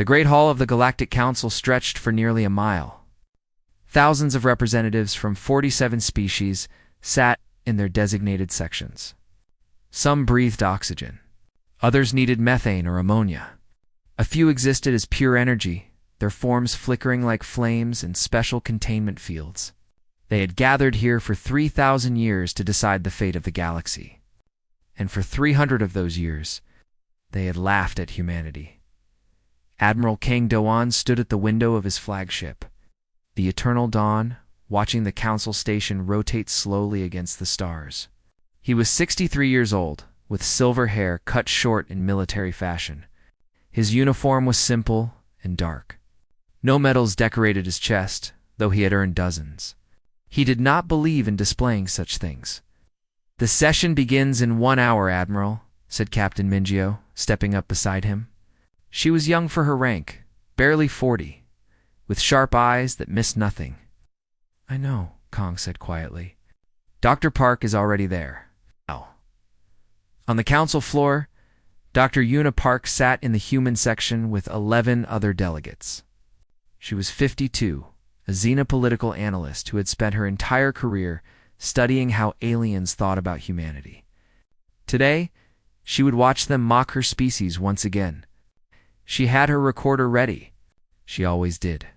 The Great Hall of the Galactic Council stretched for nearly a mile. Thousands of representatives from 47 species sat in their designated sections. Some breathed oxygen. Others needed methane or ammonia. A few existed as pure energy, their forms flickering like flames in special containment fields. They had gathered here for 3,000 years to decide the fate of the galaxy. And for 300 of those years, they had laughed at humanity. Admiral Kang Do-an stood at the window of his flagship, the Eternal Dawn, watching the council station rotate slowly against the stars. He was 63 years old, with silver hair cut short in military fashion. His uniform was simple and dark. No medals decorated his chest, though he had earned dozens. He did not believe in displaying such things. "The session begins in 1 hour, Admiral," said Captain Mingio, stepping up beside him. She was young for her rank, barely 40, with sharp eyes that missed nothing. "I know," Kong said quietly. "Dr. Park is already there." On the council floor, Dr. Una Park sat in the human section with 11 other delegates. She was 52, a xenopolitical analyst who had spent her entire career studying how aliens thought about humanity. Today, she would watch them mock her species once again. She had her recorder ready. She always did.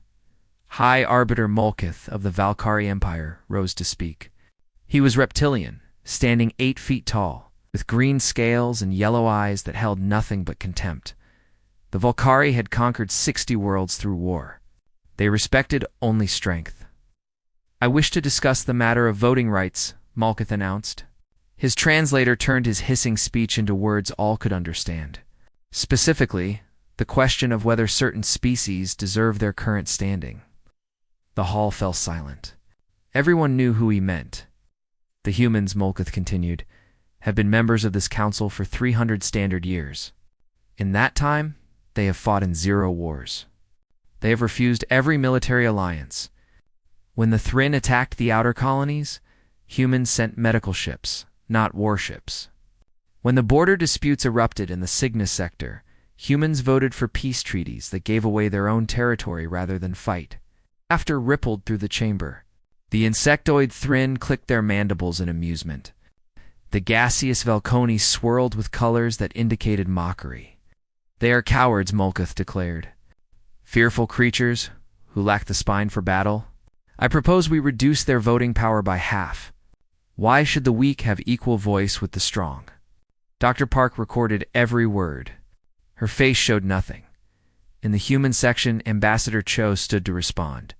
High Arbiter Molkith of the Valkyrie Empire rose to speak. He was reptilian, standing 8 feet tall, with green scales and yellow eyes that held nothing but contempt. The Valkyrie had conquered 60 worlds through war. They respected only strength. "I wish to discuss the matter of voting rights," Molkith announced. His translator turned his hissing speech into words all could understand. Specifically, the question of whether certain species deserve their current standing. The hall fell silent. Everyone knew who he meant. "The humans," Molkith continued, "have been members of this council for 300 standard years. In that time, they have fought in 0 wars. They have refused every military alliance. When the Thryn attacked the outer colonies, humans sent medical ships, not warships. When the border disputes erupted in the Cygnus sector, humans voted for peace treaties that gave away their own territory rather than fight." Laughter rippled through the chamber. The insectoid Thryn clicked their mandibles in amusement. The gaseous Velconi swirled with colors that indicated mockery. "They are cowards," Molkith declared. "Fearful creatures who lack the spine for battle. I propose we reduce their voting power by half. Why should the weak have equal voice with the strong?" Dr. Park recorded every word. Her face showed nothing. In the human section, Ambassador Cho stood to respond.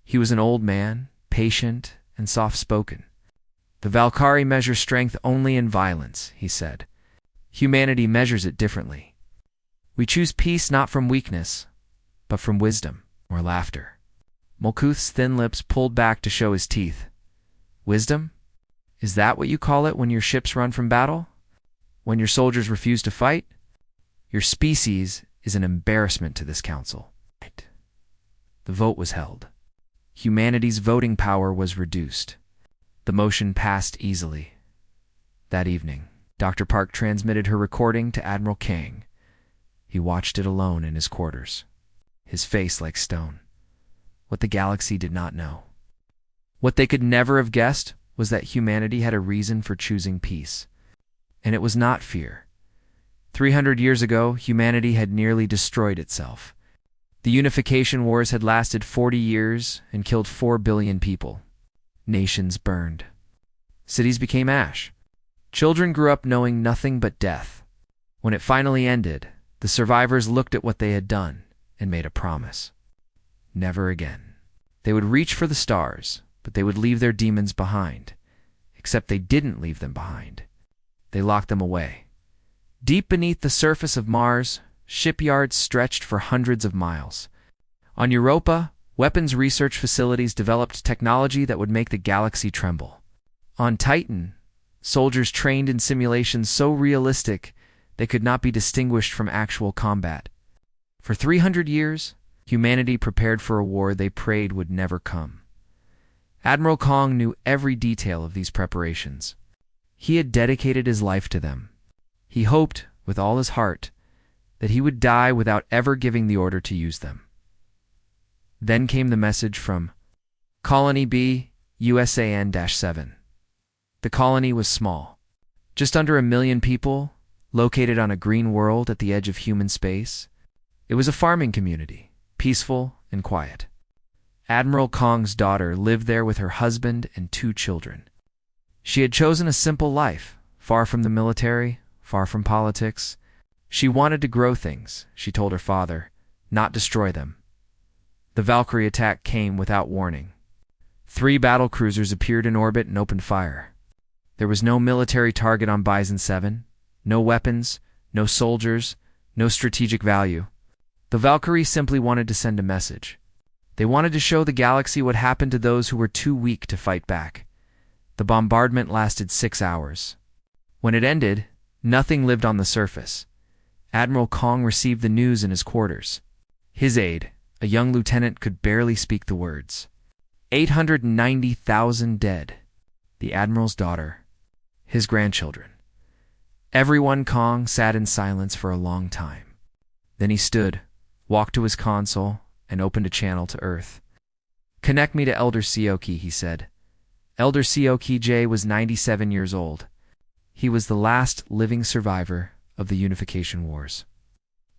He was an old man, patient and soft-spoken. "The Valkyrie measure strength only in violence," he said. "Humanity measures it differently. We choose peace not from weakness, but from wisdom," or laughter. Molkuth's thin lips pulled back to show his teeth. "Wisdom? Is that what you call it when your ships run from battle? When your soldiers refuse to fight? Your species is an embarrassment to this council." The vote was held. Humanity's voting power was reduced. The motion passed easily. That evening, Dr. Park transmitted her recording to Admiral Kang. He watched it alone in his quarters, his face like stone. What the galaxy did not know, what they could never have guessed, was that humanity had a reason for choosing peace. And it was not fear. 300 years ago, humanity had nearly destroyed itself. The unification wars had lasted 40 years and killed 4 billion people. Nations burned. Cities became ash. Children grew up knowing nothing but death. When it finally ended, the survivors looked at what they had done and made a promise. Never again. They would reach for the stars, but they would leave their demons behind. Except they didn't leave them behind. They locked them away. Deep beneath the surface of Mars, shipyards stretched for hundreds of miles. On Europa, weapons research facilities developed technology that would make the galaxy tremble. On Titan, soldiers trained in simulations so realistic they could not be distinguished from actual combat. For 300 years, humanity prepared for a war they prayed would never come. Admiral Kang knew every detail of these preparations. He had dedicated his life to them. He hoped, with all his heart, that he would die without ever giving the order to use them. Then came the message from Colony B, USAN-7. The colony was small, just under 1 million people, located on a green world at the edge of human space. It was a farming community, peaceful and quiet. Admiral Kong's daughter lived there with her husband and 2 children. She had chosen a simple life, far from the military, far from politics. She wanted to grow things, she told her father, not destroy them. The Valkyrie attack came without warning. 3 battle cruisers appeared in orbit and opened fire. There was no military target on Bison 7, no weapons, no soldiers, no strategic value. The Valkyrie simply wanted to send a message. They wanted to show the galaxy what happened to those who were too weak to fight back. The bombardment lasted 6 hours. When it ended, nothing lived on the surface. Admiral Kong received the news in his quarters. His aide, a young lieutenant, could barely speak the words. 890,000 dead. The Admiral's daughter. His grandchildren. Everyone. Kong sat in silence for a long time. Then he stood, walked to his console, and opened a channel to Earth. Connect me to Elder Sioki, he said. Elder Sioki J was 97 years old. He was the last living survivor of the Unification Wars.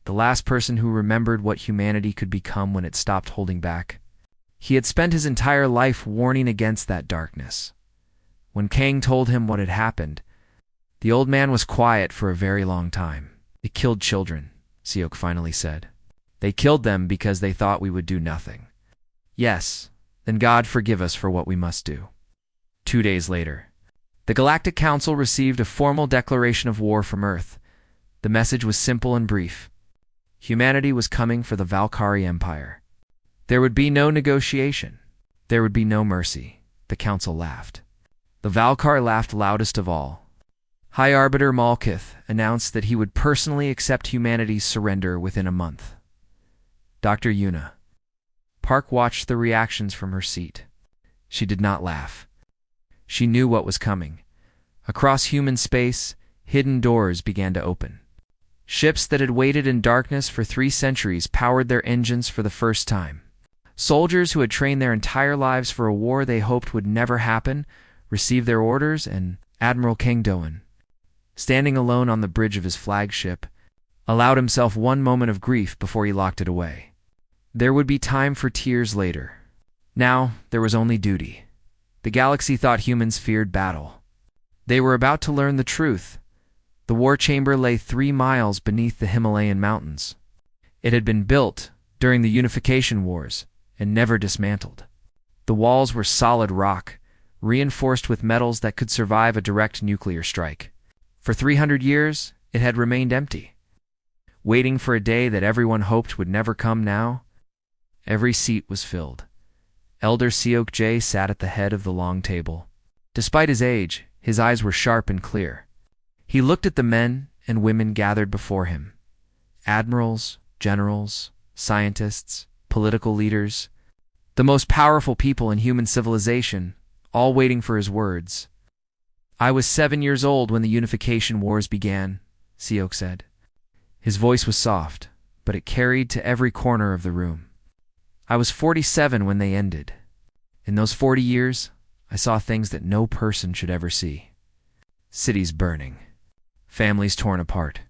The last person who remembered what humanity could become when it stopped holding back. He had spent his entire life warning against that darkness. When Kang told him what had happened, the old man was quiet for a very long time. They killed children, Siok finally said. They killed them because they thought we would do nothing. Yes, then God forgive us for what we must do. 2 days later, the Galactic Council received a formal declaration of war from Earth. The message was simple and brief. Humanity was coming for the Valkyrie Empire. There would be no negotiation. There would be no mercy. The Council laughed. The Valkyr laughed loudest of all. High Arbiter Malkith announced that he would personally accept humanity's surrender within a month. Dr. Yuna. Park watched the reactions from her seat. She did not laugh. She knew what was coming. Across human space, hidden doors began to open. Ships that had waited in darkness for 3 centuries powered their engines for the first time. Soldiers who had trained their entire lives for a war they hoped would never happen received their orders, and Admiral Kang Doan, standing alone on the bridge of his flagship, allowed himself one moment of grief before he locked it away. There would be time for tears later. Now, there was only duty. The galaxy thought humans feared battle. They were about to learn the truth. The war chamber lay 3 miles beneath the Himalayan mountains. It had been built during the Unification Wars and never dismantled. The walls were solid rock, reinforced with metals that could survive a direct nuclear strike. For 300 years, it had remained empty, waiting for a day that everyone hoped would never come. Now, every seat was filled. Elder Siok J sat at the head of the long table. Despite his age, his eyes were sharp and clear. He looked at the men and women gathered before him. Admirals, generals, scientists, political leaders, the most powerful people in human civilization, all waiting for his words. I was 7 years old when the Unification Wars began, Siok said. His voice was soft, but it carried to every corner of the room. I was 47 when they ended. In those 40 years, I saw things that no person should ever see. Cities burning. Families torn apart.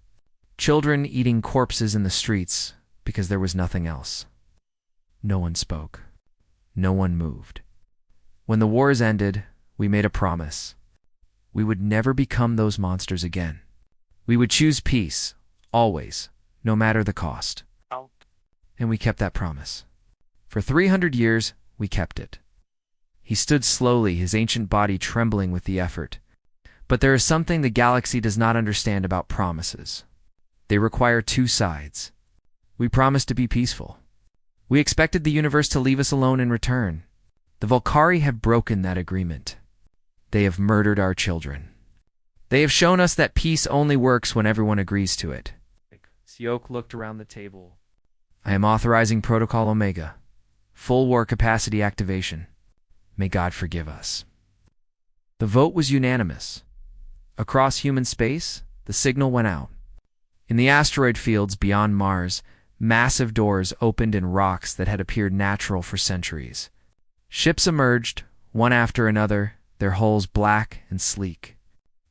Children eating corpses in the streets because there was nothing else. No one spoke. No one moved. When the wars ended, we made a promise. We would never become those monsters again. We would choose peace, always, no matter the cost. And we kept that promise. For 300 years, we kept it. He stood slowly, his ancient body trembling with the effort. But there is something the galaxy does not understand about promises. They require 2 sides. We promised to be peaceful. We expected the universe to leave us alone in return. The Valkyrie have broken that agreement. They have murdered our children. They have shown us that peace only works when everyone agrees to it. Siok looked around the table. I am authorizing Protocol Omega. Full war capacity activation. May God forgive us. The vote was unanimous. Across human space, the signal went out. In the asteroid fields beyond Mars, massive doors opened in rocks that had appeared natural for centuries. Ships emerged, one after another, their hulls black and sleek.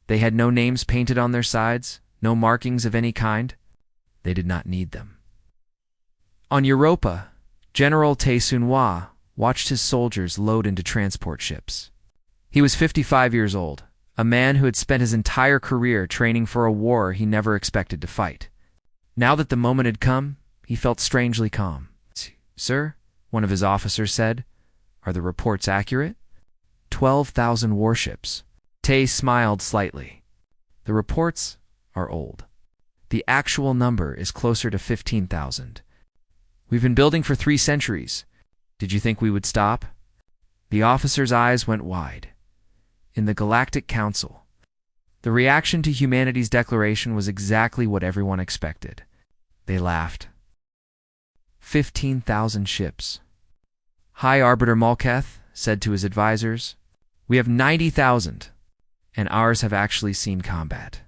They had no names painted on their sides, no markings of any kind. They did not need them. On Europa, General Tae-Sun-Hwa watched his soldiers load into transport ships. He was 55 years old, a man who had spent his entire career training for a war he never expected to fight. Now that the moment had come, he felt strangely calm. "Sir," one of his officers said, "are the reports accurate?" 12,000 warships. Tae smiled slightly. "The reports are old. The actual number is closer to 15,000. We've been building for 3 centuries. Did you think we would stop?" The officer's eyes went wide. In the Galactic Council, the reaction to humanity's declaration was exactly what everyone expected. They laughed. 15,000 ships. High Arbiter Malketh said to his advisors, "We have 90,000, and ours have actually seen combat.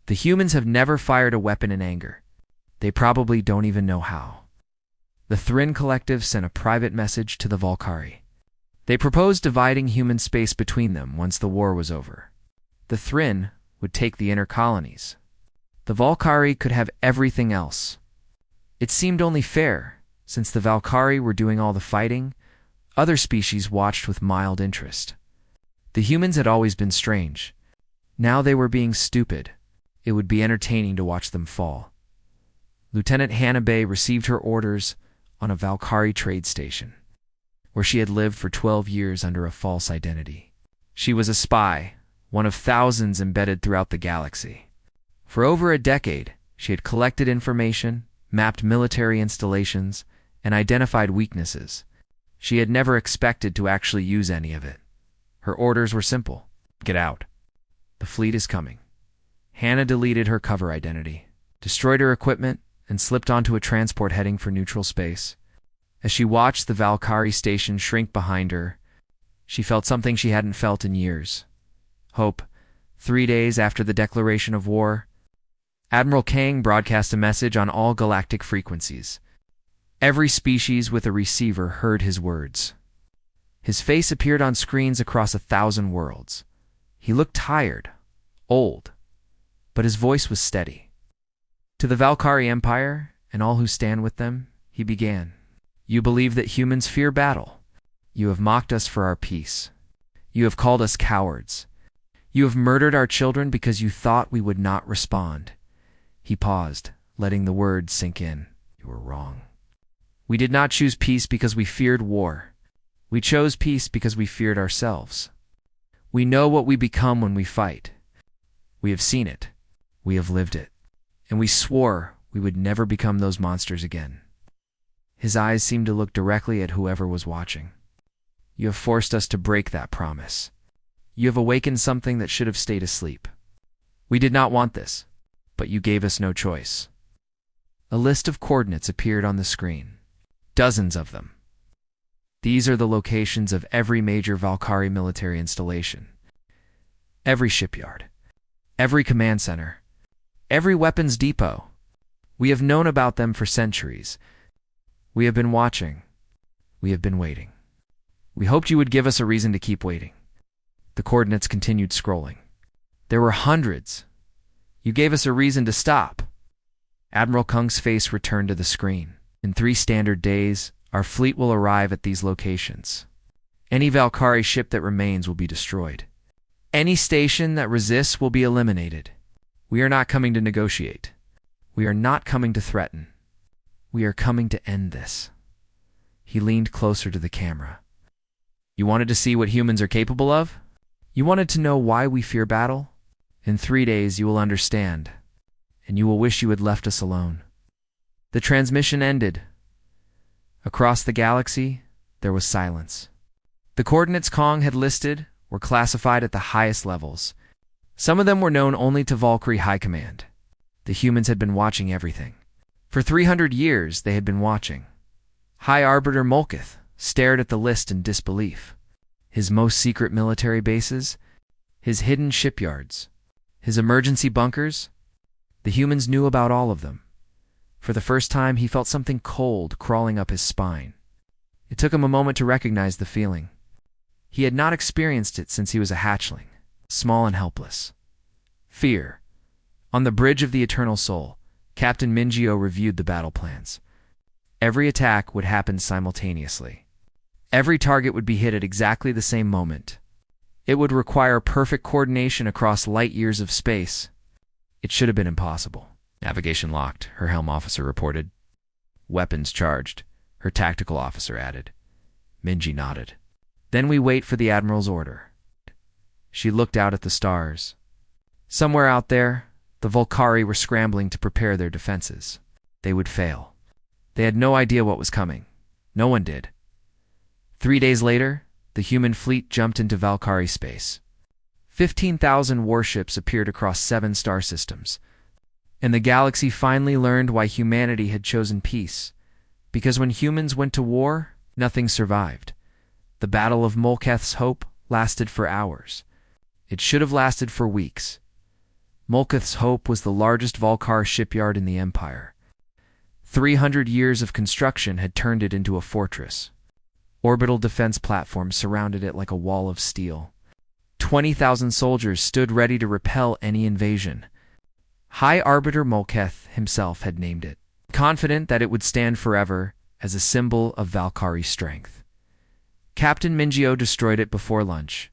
The humans have never fired a weapon in anger. They probably don't even know how." The Thrin Collective sent a private message to the Valkyrie. They proposed dividing human space between them once the war was over. The Thrin would take the inner colonies. The Valkyrie could have everything else. It seemed only fair, since the Valkyrie were doing all the fighting. Other species watched with mild interest. The humans had always been strange. Now they were being stupid. It would be entertaining to watch them fall. Lieutenant Hanabe received her orders on a Valkyrie trade station, where she had lived for 12 years under a false identity. She was a spy, one of thousands embedded throughout the galaxy. For over a decade, she had collected information, mapped military installations, and identified weaknesses. She had never expected to actually use any of it. Her orders were simple: get out. The fleet is coming. Hannah deleted her cover identity, destroyed her equipment, and slipped onto a transport heading for neutral space. As she watched the Valkyrie station shrink behind her, she felt something she hadn't felt in years: hope. 3 days after the declaration of war, Admiral Kang broadcast a message on all galactic frequencies. Every species with a receiver heard his words. His face appeared on screens across 1,000 worlds. He looked tired, old, but his voice was steady. To the Valkyrie Empire and all who stand with them, he began. "You believe that humans fear battle. You have mocked us for our peace. You have called us cowards. You have murdered our children because you thought we would not respond." He paused, letting the words sink in. "You were wrong. We did not choose peace because we feared war. We chose peace because we feared ourselves. We know what we become when we fight. We have seen it. We have lived it. And we swore we would never become those monsters again." His eyes seemed to look directly at whoever was watching. "You have forced us to break that promise. You have awakened something that should have stayed asleep. We did not want this, but you gave us no choice." A list of coordinates appeared on the screen. Dozens of them. These are the locations of every major Valkyrie military installation, every shipyard, every command center, every weapons depot. We have known about them for centuries. We have been watching. We have been waiting. We hoped you would give us a reason to keep waiting. The coordinates continued scrolling. There were hundreds. You gave us a reason to stop. Admiral Kung's face returned to the screen. "In 3 standard days, our fleet will arrive at these locations. Any Valkyrie ship that remains will be destroyed. Any station that resists will be eliminated. We are not coming to negotiate. We are not coming to threaten. We are coming to end this." He leaned closer to the camera. "You wanted to see what humans are capable of? You wanted to know why we fear battle? In 3 days you will understand, and you will wish you had left us alone." The transmission ended. Across the galaxy, there was silence. The coordinates Kong had listed were classified at the highest levels. Some of them were known only to Valkyrie High Command. The humans had been watching everything. For 300 years, they had been watching. High Arbiter Molketh stared at the list in disbelief. His most secret military bases, his hidden shipyards, his emergency bunkers, The humans knew about all of them. For the first time, he felt something cold crawling up his spine. It took him a moment to recognize the feeling. He had not experienced it since he was a hatchling, small and helpless. Fear. On the bridge of the Eternal Soul, Captain Mingio reviewed the battle plans. Every attack would happen simultaneously. Every target would be hit at exactly the same moment. It would require perfect coordination across light years of space. It should have been impossible. Navigation locked, her helm officer reported. Weapons charged, her tactical officer added. Minji nodded. Then we wait for the Admiral's order. She looked out at the stars. Somewhere out there, the Volcari were scrambling to prepare their defenses. They would fail. They had no idea what was coming. No one did. 3 days later, the human fleet jumped into Valkyrie space. 15,000 warships appeared across 7 star systems. And the galaxy finally learned why humanity had chosen peace. Because when humans went to war, nothing survived. The Battle of Molketh's Hope lasted for hours. It should have lasted for weeks. Molketh's Hope was the largest Volcar shipyard in the Empire. 300 years of construction had turned it into a fortress. Orbital defense platforms surrounded it like a wall of steel. 20,000 soldiers stood ready to repel any invasion. High Arbiter Molketh himself had named it, confident that it would stand forever as a symbol of Valkyrie strength. Captain Mingio destroyed it before lunch.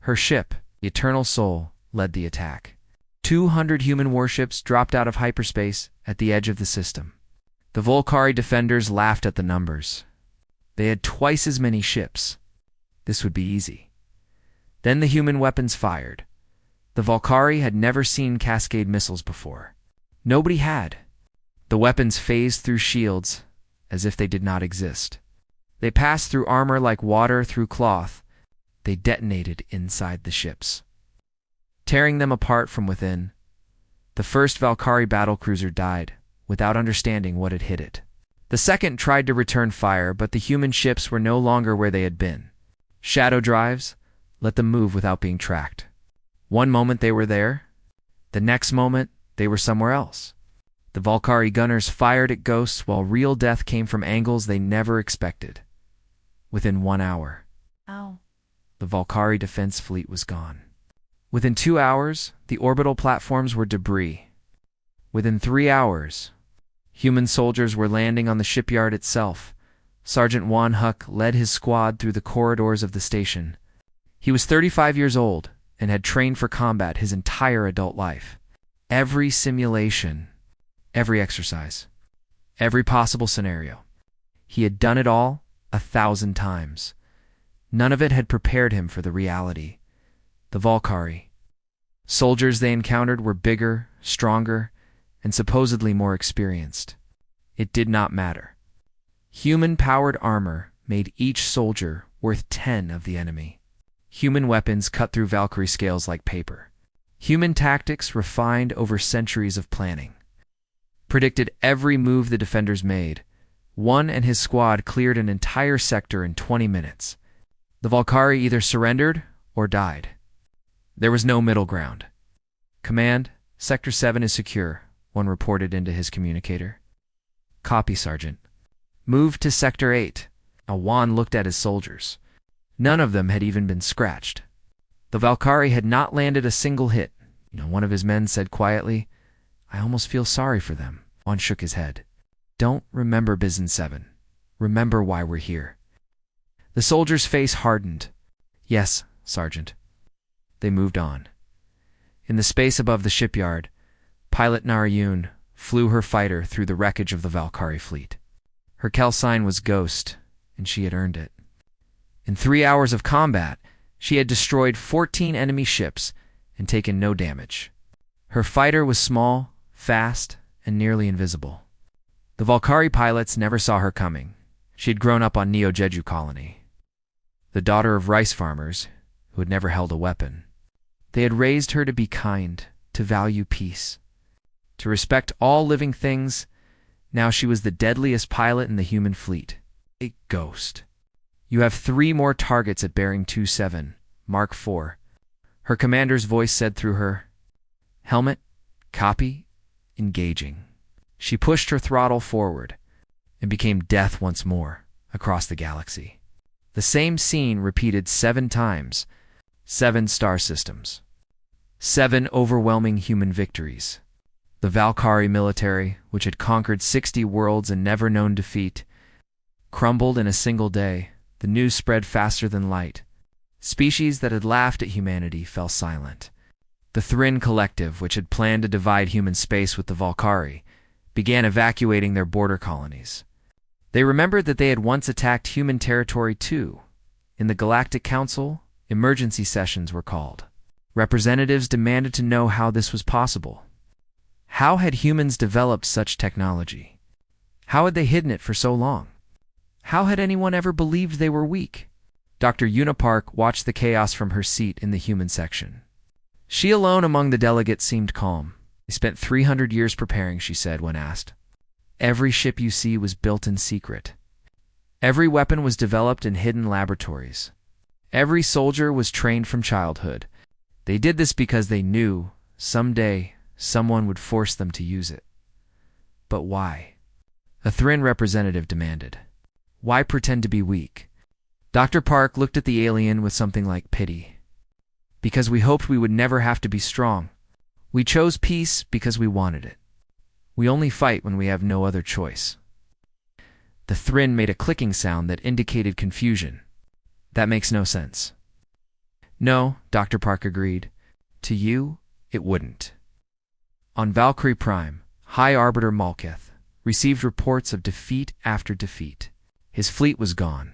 Her ship, the Eternal Soul, led the attack. 200 human warships dropped out of hyperspace at the edge of the system. The Volcari defenders laughed at the numbers. They had twice as many ships. This would be easy. Then the human weapons fired. The Volcari had never seen cascade missiles before. Nobody had. The weapons phased through shields as if they did not exist. They passed through armor like water through cloth. They detonated inside the ships, tearing them apart from within. The first Valkyrie battlecruiser died without understanding what had hit it. The second tried to return fire, but the human ships were no longer where they had been. Shadow drives let them move without being tracked. One moment they were there, the next moment they were somewhere else. The Volcari gunners fired at ghosts while real death came from angles they never expected. Within 1 hour, the Volcari defense fleet was gone. Within 2 hours, the orbital platforms were debris. Within 3 hours, human soldiers were landing on the shipyard itself. Sergeant Juan Huck led his squad through the corridors of the station. He was 35 years old and had trained for combat his entire adult life. Every simulation, every exercise, every possible scenario. He had done it all 1,000 times. None of it had prepared him for the reality. The Volcari. Soldiers they encountered were bigger, stronger, and supposedly more experienced. It did not matter. Human-powered armor made each soldier worth 10 of the enemy. Human weapons cut through Valkyrie scales like paper. Human tactics refined over centuries of planning. Predicted every move the defenders made. One and his squad cleared an entire sector in 20 minutes. The Volcari either surrendered or died. There was no middle ground. Command, Sector 7 is secure, one reported into his communicator. Copy, Sergeant. Move to Sector 8. Juan looked at his soldiers. None of them had even been scratched. The Valkyrie had not landed a single hit. One of his men said quietly, "I almost feel sorry for them." Juan shook his head. "Don't remember Bizon 7. Remember why we're here." The soldier's face hardened. "Yes, Sergeant." They moved on. In the space above the shipyard, pilot Narration flew her fighter through the wreckage of the Valkyrie fleet. Her Kel sign was Ghost, and she had earned it. In 3 hours of combat, she had destroyed 14 enemy ships and taken no damage. Her fighter was small, fast, and nearly invisible. The Valkyrie pilots never saw her coming. She had grown up on Neo Jeju Colony. The daughter of rice farmers, who had never held a weapon. They had raised her to be kind, to value peace, to respect all living things. Now she was the deadliest pilot in the human fleet. A ghost. "You have 3 more targets at bearing 27, Mark 4. Her commander's voice said through her. "Helmet, copy, engaging. She pushed her throttle forward and became death once more across the galaxy. The same scene repeated 7 times, 7 star systems, 7 overwhelming human victories. The Valkyrie military, which had conquered 60 worlds and never known defeat, crumbled in a single day. The news spread faster than light. Species that had laughed at humanity fell silent. The Thrin Collective, which had planned to divide human space with the Valkyrie, began evacuating their border colonies. They remembered that they had once attacked human territory too. In the Galactic Council, emergency sessions were called. Representatives demanded to know how this was possible. How had humans developed such technology? How had they hidden it for so long? How had anyone ever believed they were weak? Dr. Unipark watched the chaos from her seat in the human section. She alone among the delegates seemed calm. They spent 300 years preparing, she said when asked. Every ship you see was built in secret. Every weapon was developed in hidden laboratories. Every soldier was trained from childhood. They did this because they knew someday someone would force them to use it. But why? A Thrin representative demanded. Why pretend to be weak? Dr. Park looked at the alien with something like pity. Because we hoped we would never have to be strong. We chose peace because we wanted it. We only fight when we have no other choice. The Thrin made a clicking sound that indicated confusion. That makes no sense. No, Dr. Park agreed. To you, it wouldn't. On Valkyrie Prime, High Arbiter Malkith received reports of defeat after defeat. His fleet was gone.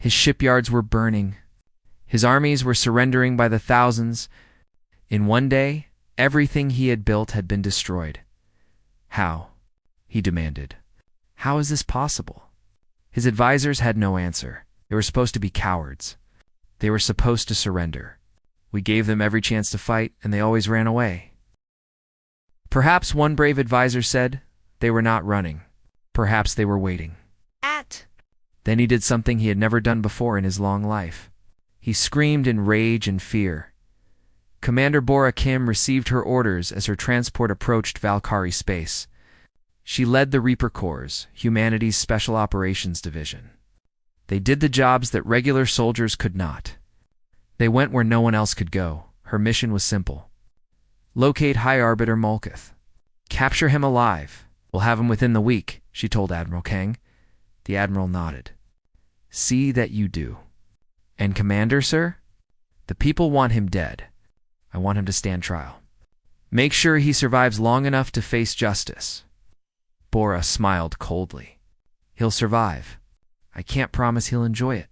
His shipyards were burning. His armies were surrendering by the thousands. In one day, everything he had built had been destroyed. How? He demanded. How is this possible? His advisors had no answer. They were supposed to be cowards. They were supposed to surrender. We gave them every chance to fight, and they always ran away. Perhaps one brave advisor said they were not running. Perhaps they were waiting. Then he did something he had never done before in his long life. He screamed in rage and fear. Commander Bora Kim received her orders as her transport approached Valkyrie space. She led the Reaper Corps, humanity's special operations division. They did the jobs that regular soldiers could not. They went where no one else could go. Her mission was simple. Locate High Arbiter Malkith. Capture him alive. We'll have him within the week, she told Admiral Kang. The Admiral nodded. See that you do. And Commander, sir? The people want him dead. I want him to stand trial. Make sure he survives long enough to face justice. Bora smiled coldly. He'll survive. I can't promise he'll enjoy it.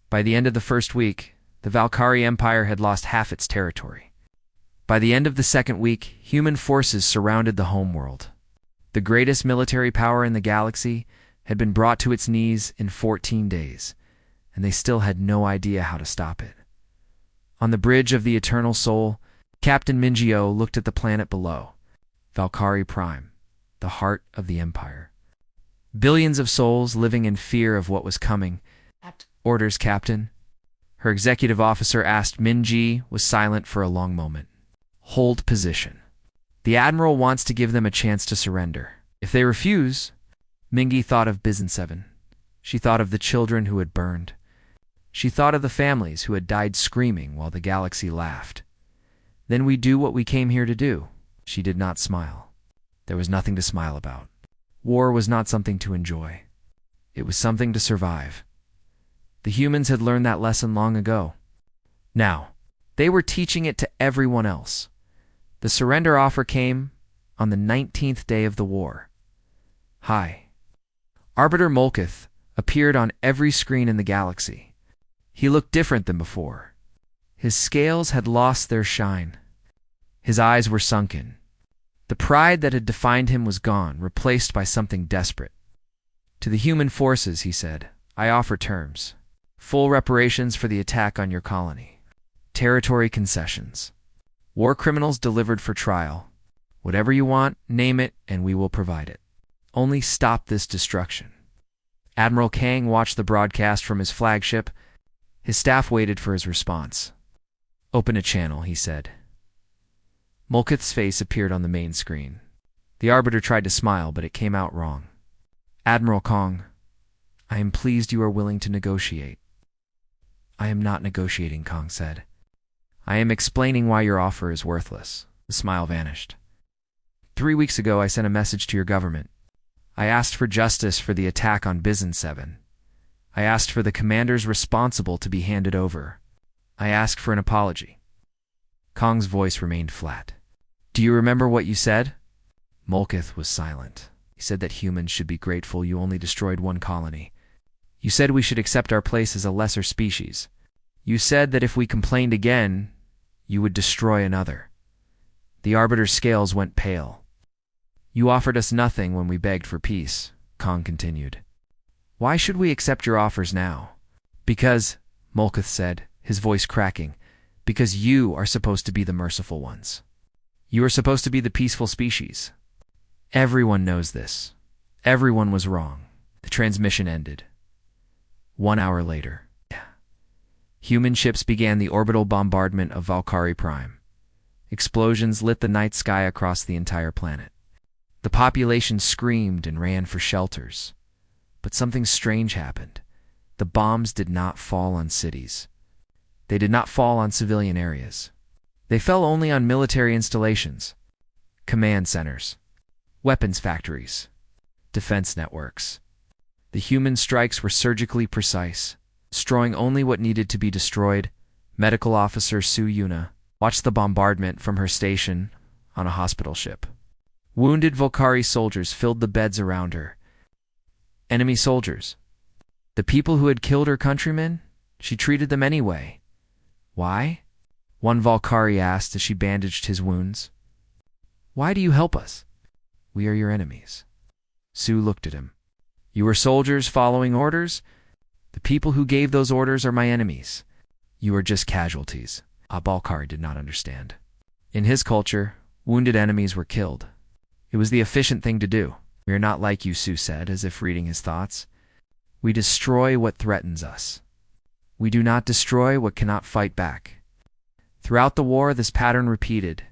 By the end of the first week, the Valkyrie Empire had lost half its territory. By the end of the second week, human forces surrounded the homeworld. The greatest military power in the galaxy had been brought to its knees in 14 days, and they still had no idea how to stop it. On the bridge of the Eternal Soul, Captain Mingio looked at the planet below, Valkyrie Prime, the heart of the Empire. Billions of souls living in fear of what was coming. Orders, Captain. Her executive officer asked. Minji was silent for a long moment. Hold position. The Admiral wants to give them a chance to surrender. If they refuse, Mingi thought of Bizen 7. She thought of the children who had burned. She thought of the families who had died screaming while the galaxy laughed. Then we do what we came here to do. She did not smile. There was nothing to smile about. War was not something to enjoy. It was something to survive. The humans had learned that lesson long ago. Now, they were teaching it to everyone else. The surrender offer came on the 19th day of the war. High Arbiter Malkith appeared on every screen in the galaxy. He looked different than before. His scales had lost their shine. His eyes were sunken. The pride that had defined him was gone, replaced by something desperate. To the human forces, he said, I offer terms. Full reparations for the attack on your colony. Territory concessions. War criminals delivered for trial. Whatever you want, name it, and we will provide it. Only stop this destruction. Admiral Kang watched the broadcast from his flagship. His staff waited for his response. Open a channel, he said. Malkith's face appeared on the main screen. The Arbiter tried to smile, but it came out wrong. Admiral Kong, I am pleased you are willing to negotiate. I am not negotiating, Kong said. I am explaining why your offer is worthless. The smile vanished. 3 weeks ago, I sent a message to your government. I asked for justice for the attack on Bizon 7. I asked for the commanders responsible to be handed over. I asked for an apology. Kong's voice remained flat. Do you remember what you said? Molkith was silent. He said that humans should be grateful you only destroyed one colony. You said we should accept our place as a lesser species. You said that if we complained again, you would destroy another. The Arbiter's scales went pale. You offered us nothing when we begged for peace, Kong continued. Why should we accept your offers now? Because, Molkith said, his voice cracking, because you are supposed to be the merciful ones. You are supposed to be the peaceful species. Everyone knows this. Everyone was wrong. The transmission ended. 1 hour later, human ships began the orbital bombardment of Valkyrie Prime. Explosions lit the night sky across the entire planet. The population screamed and ran for shelters. But something strange happened. The bombs did not fall on cities. They did not fall on civilian areas. They fell only on military installations, command centers, weapons factories, defense networks. The human strikes were surgically precise, destroying only what needed to be destroyed. Medical officer Su Yuna watched the bombardment from her station on a hospital ship. Wounded Volcari soldiers filled the beds around her. Enemy soldiers. The people who had killed her countrymen? She treated them anyway. Why? One Volcari asked as she bandaged his wounds. Why do you help us? We are your enemies. Su looked at him. You are soldiers following orders? The people who gave those orders are my enemies. You are just casualties. Volcari did not understand. In his culture, wounded enemies were killed. It was the efficient thing to do. We are not like you, Su said, as if reading his thoughts. We destroy what threatens us. We do not destroy what cannot fight back. Throughout the war, this pattern repeated.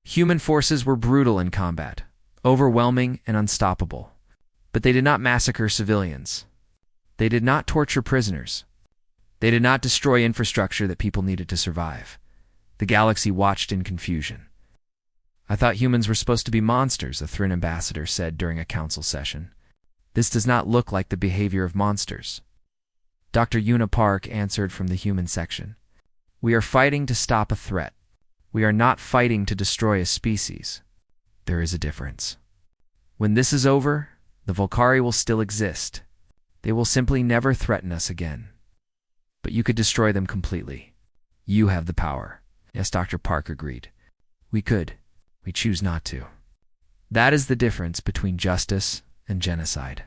Human forces were brutal in combat, overwhelming and unstoppable. But they did not massacre civilians. They did not torture prisoners. They did not destroy infrastructure that people needed to survive. The galaxy watched in confusion. I thought humans were supposed to be monsters, a Thryn ambassador said during a council session. This does not look like the behavior of monsters. Dr. Yuna Park answered from the human section. We are fighting to stop a threat. We are not fighting to destroy a species. There is a difference. When this is over, the Volcari will still exist. They will simply never threaten us again. But you could destroy them completely. You have the power. Yes, Dr. Park agreed. We could. We choose not to. That is the difference between justice and genocide.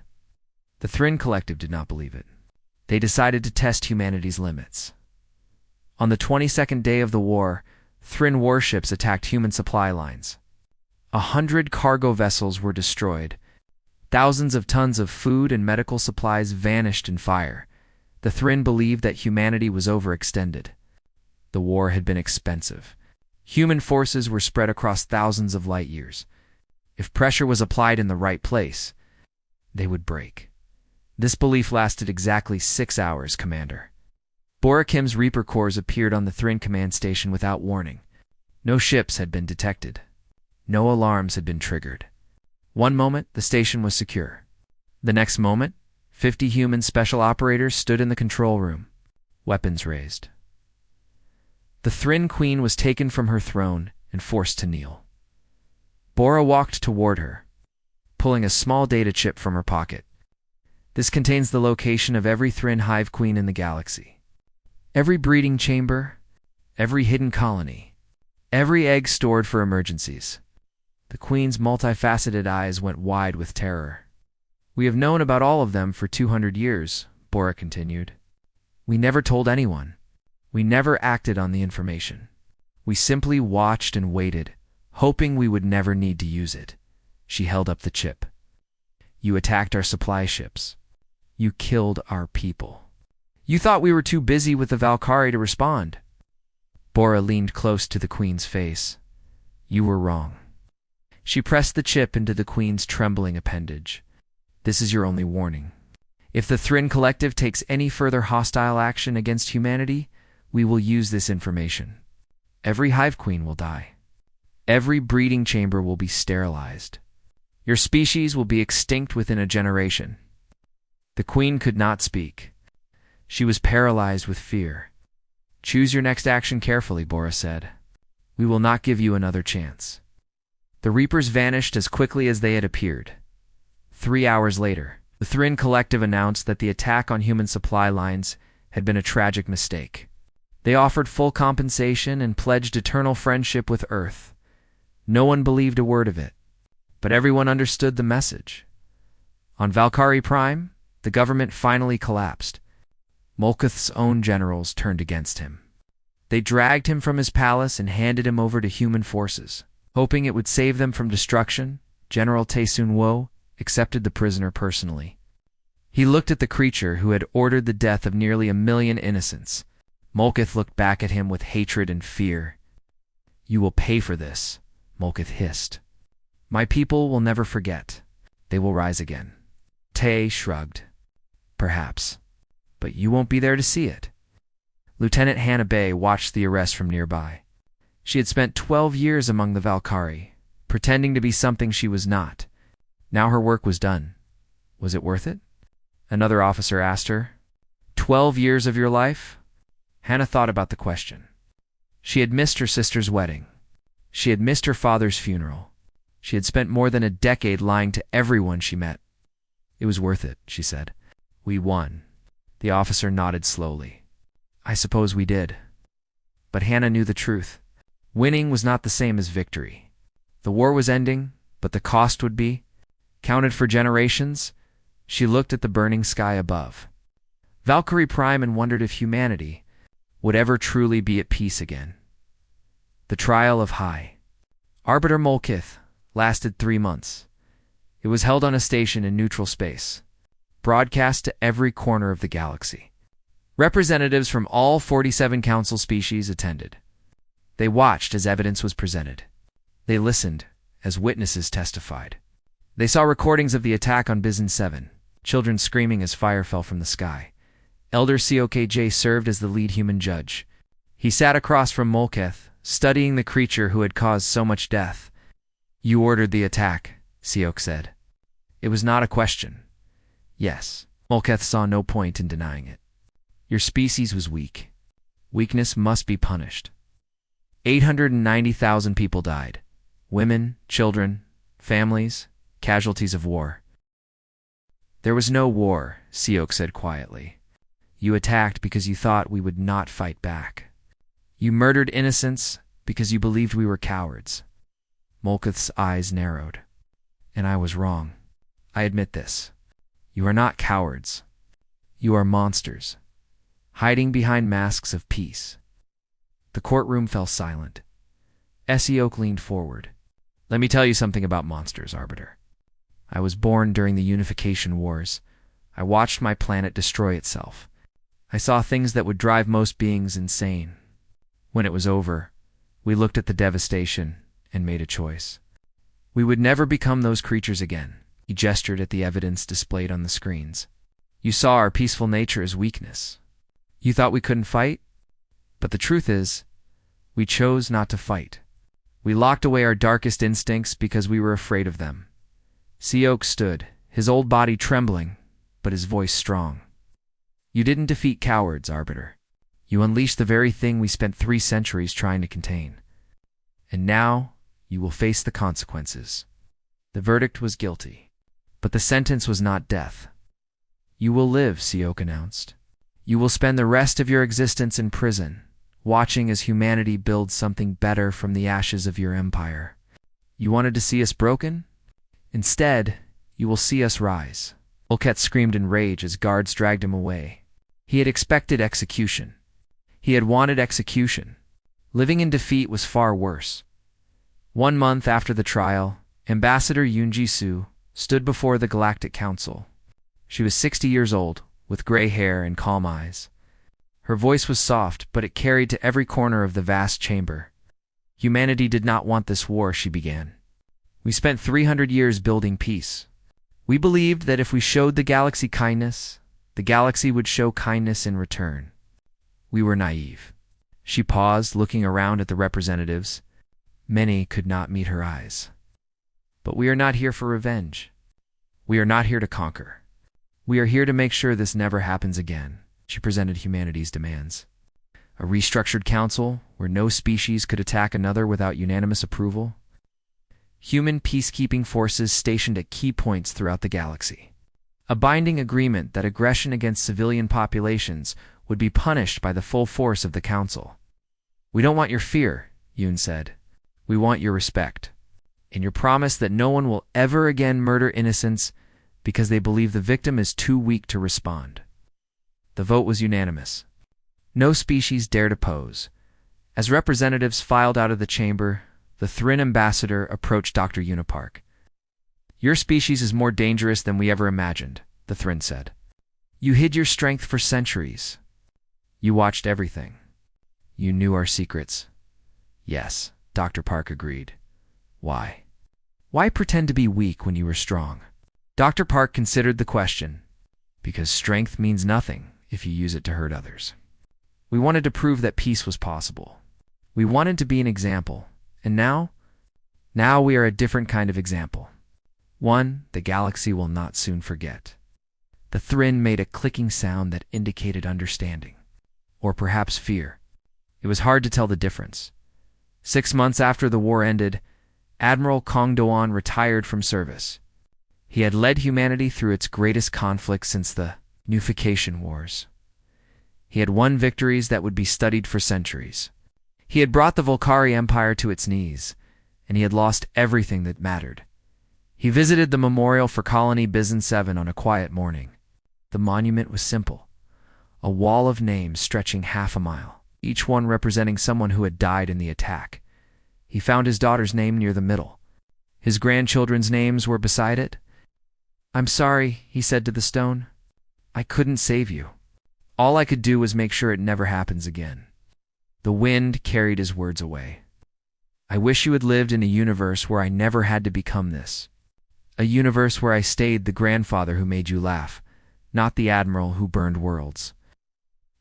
The Thryn Collective did not believe it. They decided to test humanity's limits. On the 22nd day of the war, Thryn warships attacked human supply lines. 100 cargo vessels were destroyed. Thousands of tons of food and medical supplies vanished in fire. The Thryn believed that humanity was overextended. The war had been expensive. Human forces were spread across thousands of light years. If pressure was applied in the right place, they would break. This belief lasted exactly 6 hours, Commander. Borakim's Reaper Corps appeared on the Thryn command station without warning. No ships had been detected. No alarms had been triggered. One moment, the station was secure. The next moment, 50 human special operators stood in the control room, weapons raised. The Thryn Queen was taken from her throne and forced to kneel. Bora walked toward her, pulling a small data chip from her pocket. This contains the location of every Thryn hive queen in the galaxy. Every breeding chamber, every hidden colony, every egg stored for emergencies. The queen's multifaceted eyes went wide with terror. We have known about all of them for 200 years, Bora continued. We never told anyone. We never acted on the information. We simply watched and waited, hoping we would never need to use it. She held up the chip. You attacked our supply ships. You killed our people. You thought we were too busy with the Valkyrie to respond. Bora leaned close to the queen's face. You were wrong. She pressed the chip into the Queen's trembling appendage. This is your only warning. If the Thrin Collective takes any further hostile action against humanity, we will use this information. Every hive queen will die. Every breeding chamber will be sterilized. Your species will be extinct within a generation. The Queen could not speak. She was paralyzed with fear. Choose your next action carefully, Bora said. We will not give you another chance. The Reapers vanished as quickly as they had appeared. 3 hours later, the Thrin Collective announced that the attack on human supply lines had been a tragic mistake. They offered full compensation and pledged eternal friendship with Earth. No one believed a word of it, but everyone understood the message. On Valkyrie Prime, the government finally collapsed. Molkith's own generals turned against him. They dragged him from his palace and handed him over to human forces. Hoping it would save them from destruction, General Taesun Wo accepted the prisoner personally. He looked at the creature who had ordered the death of nearly 1 million innocents. Molkith looked back at him with hatred and fear. You will pay for this, Molkith hissed. My people will never forget. They will rise again. Tae shrugged. Perhaps. But you won't be there to see it. Lieutenant Hannah Bay watched the arrest from nearby. She had spent 12 years among the Valkyrie, pretending to be something she was not. Now her work was done. Was it worth it? Another officer asked her. 12 years of your life? Hannah thought about the question. She had missed her sister's wedding. She had missed her father's funeral. She had spent more than a decade lying to everyone she met. It was worth it, she said. We won. The officer nodded slowly. I suppose we did. But Hannah knew the truth. Winning was not the same as victory. The war was ending, but the cost would be. Counted for generations, she looked at the burning sky above. Valkyrie Prime and wondered if humanity would ever truly be at peace again. The trial of High Arbiter Molkith lasted 3 months. It was held on a station in neutral space, broadcast to every corner of the galaxy. Representatives from all 47 council species attended. They watched as evidence was presented. They listened as witnesses testified. They saw recordings of the attack on Bizon 7, children screaming as fire fell from the sky. Elder Cokj served as the lead human judge. He sat across from Molkith, studying the creature who had caused so much death. You ordered the attack, Seok said. It was not a question. Yes, Molkith saw no point in denying it. Your species was weak. Weakness must be punished. 890,000 people died. Women, children, families, casualties of war. There was no war, Seok said quietly. You attacked because you thought we would not fight back. You murdered innocents because you believed we were cowards. Molkith's eyes narrowed. And I was wrong. I admit this. You are not cowards. You are monsters, hiding behind masks of peace. The courtroom fell silent. Seok leaned forward. Let me tell you something about monsters, Arbiter. I was born during the Unification Wars. I watched my planet destroy itself. I saw things that would drive most beings insane. When it was over, we looked at the devastation and made a choice. We would never become those creatures again. He gestured at the evidence displayed on the screens. You saw our peaceful nature as weakness. You thought we couldn't fight? But the truth is, we chose not to fight. We locked away our darkest instincts because we were afraid of them. Seok stood, his old body trembling, but his voice strong. You didn't defeat cowards, Arbiter. You unleashed the very thing we spent 3 centuries trying to contain. And now, you will face the consequences. The verdict was guilty, but the sentence was not death. You will live, Seok announced. You will spend the rest of your existence in prison, watching as humanity builds something better from the ashes of your empire. You wanted to see us broken? Instead, you will see us rise. Molkith screamed in rage as guards dragged him away. He had expected execution. He had wanted execution. Living in defeat was far worse. 1 month after the trial, Ambassador Yoon Ji-soo stood before the Galactic Council. She was 60 years old, with gray hair and calm eyes. Her voice was soft, but it carried to every corner of the vast chamber. Humanity did not want this war, she began. We spent 300 years building peace. We believed that if we showed the galaxy kindness, the galaxy would show kindness in return. We were naive." She paused, looking around at the representatives. Many could not meet her eyes. "But we are not here for revenge. We are not here to conquer. We are here to make sure this never happens again." She presented humanity's demands. A restructured council where no species could attack another without unanimous approval. Human peacekeeping forces stationed at key points throughout the galaxy. A binding agreement that aggression against civilian populations would be punished by the full force of the council. "We don't want your fear," Yoon said. "We want your respect. And your promise that no one will ever again murder innocents because they believe the victim is too weak to respond." The vote was unanimous. No species dared oppose. As representatives filed out of the chamber, the Thrin ambassador approached Dr. Unipark. "Your species is more dangerous than we ever imagined," the Thrin said. "You hid your strength for centuries. You watched everything. You knew our secrets." "Yes," Dr. Park agreed. "Why? Why pretend to be weak when you were strong?" Dr. Park considered the question. "Because strength means nothing if you use it to hurt others. We wanted to prove that peace was possible. We wanted to be an example. And now we are a different kind of example. One the galaxy will not soon forget." The Thrin made a clicking sound that indicated understanding. Or perhaps fear. It was hard to tell the difference. 6 months after the war ended, Admiral Kong Do-an retired from service. He had led humanity through its greatest conflict since the Unification Wars. He had won victories that would be studied for centuries. He had brought the Volcari Empire to its knees, and he had lost everything that mattered. He visited the memorial for Colony Bizen 7 on a quiet morning. The monument was simple. A wall of names stretching half a mile, each one representing someone who had died in the attack. He found his daughter's name near the middle. His grandchildren's names were beside it. "I'm sorry," he said to the stone. "I couldn't save you. All I could do was make sure it never happens again." The wind carried his words away. "I wish you had lived in a universe where I never had to become this. A universe where I stayed the grandfather who made you laugh, not the admiral who burned worlds."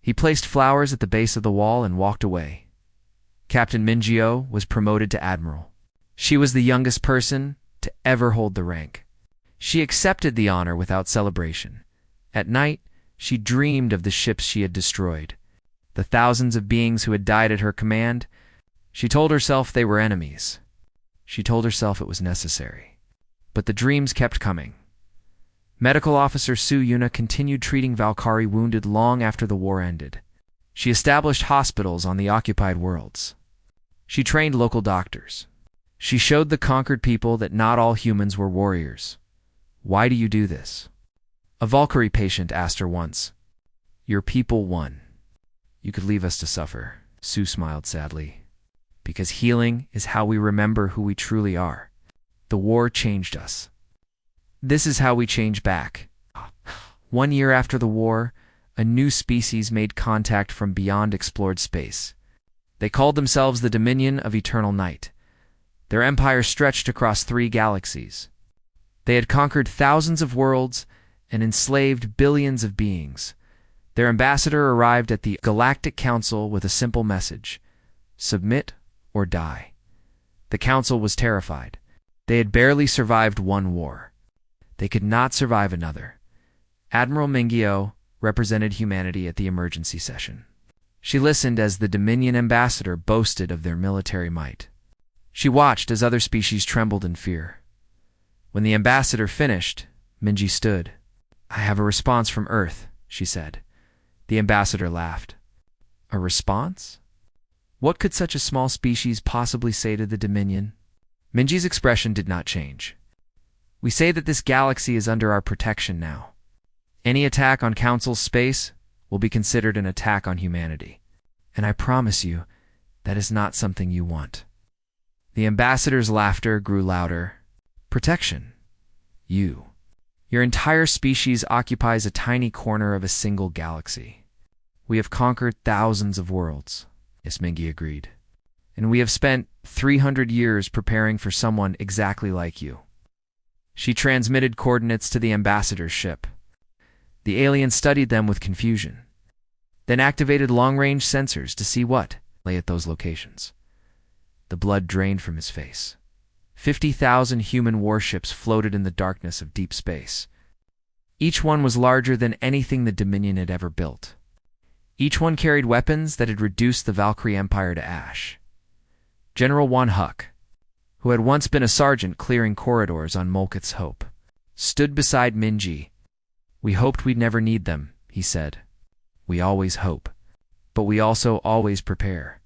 He placed flowers at the base of the wall and walked away. Captain Minjio was promoted to admiral. She was the youngest person to ever hold the rank. She accepted the honor without celebration. At night, she dreamed of the ships she had destroyed, the thousands of beings who had died at her command. She told herself they were enemies. She told herself it was necessary. But the dreams kept coming. Medical Officer Su Yuna continued treating Valkyrie wounded long after the war ended. She established hospitals on the occupied worlds. She trained local doctors. She showed the conquered people that not all humans were warriors. "Why do you do this?" A Valkyrie patient asked her once. "Your people won. You could leave us to suffer." Sue smiled sadly. "Because healing is how we remember who we truly are. The war changed us. This is how we change back." 1 year after the war, a new species made contact from beyond explored space. They called themselves the Dominion of Eternal Night. Their empire stretched across 3 galaxies. They had conquered thousands of worlds and enslaved billions of beings. Their ambassador arrived at the Galactic Council with a simple message: submit or die. The council was terrified. They had barely survived 1 war. They could not survive another. Admiral Mingyo represented humanity at the emergency session. She listened as the Dominion ambassador boasted of their military might. She watched as other species trembled in fear. When the ambassador finished, Minji stood. "I have a response from Earth," she said. The ambassador laughed. "A response? What could such a small species possibly say to the Dominion?" Minji's expression did not change. "We say that this galaxy is under our protection now. Any attack on Council's space will be considered an attack on humanity. And I promise you, that is not something you want." The ambassador's laughter grew louder. "Protection? You. Your entire species occupies a tiny corner of a single galaxy. We have conquered thousands of worlds." Yes, Mingi agreed. and we have spent 300 years preparing for someone exactly like you. She transmitted coordinates to the ambassador's ship. The alien studied them with confusion, then activated long-range sensors to see what lay at those locations. The blood drained from his face. 50,000 human warships floated in the darkness of deep space. Each one was larger than anything the Dominion had ever built. Each one carried weapons that had reduced the Valkyrie Empire to ash. General Von Huck, who had once been a sergeant clearing corridors on Molkith's Hope, stood beside Minji. "We hoped we'd never need them," he said. "We always hope, but we also always prepare."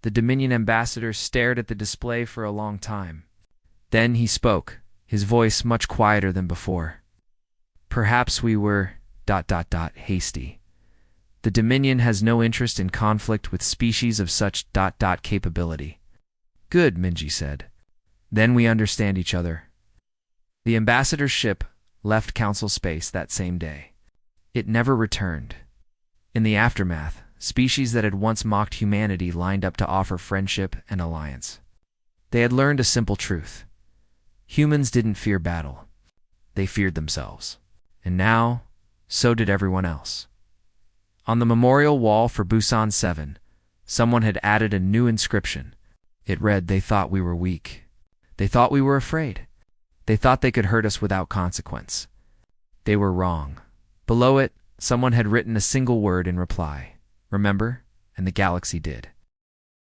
The Dominion ambassador stared at the display for a long time. Then he spoke, his voice much quieter than before. "Perhaps we were ... hasty. The Dominion has no interest in conflict with species of such ... capability." "Good," Minji said. "Then we understand each other." The ambassador's ship left Council space that same day. It never returned. In the aftermath, species that had once mocked humanity lined up to offer friendship and alliance. They had learned a simple truth. Humans didn't fear battle. They feared themselves. And now, so did everyone else. On the memorial wall for Busan 7, someone had added a new inscription. It read, "They thought we were weak. They thought we were afraid. They thought they could hurt us without consequence. They were wrong." Below it, someone had written a single word in reply. "Remember?" And the galaxy did.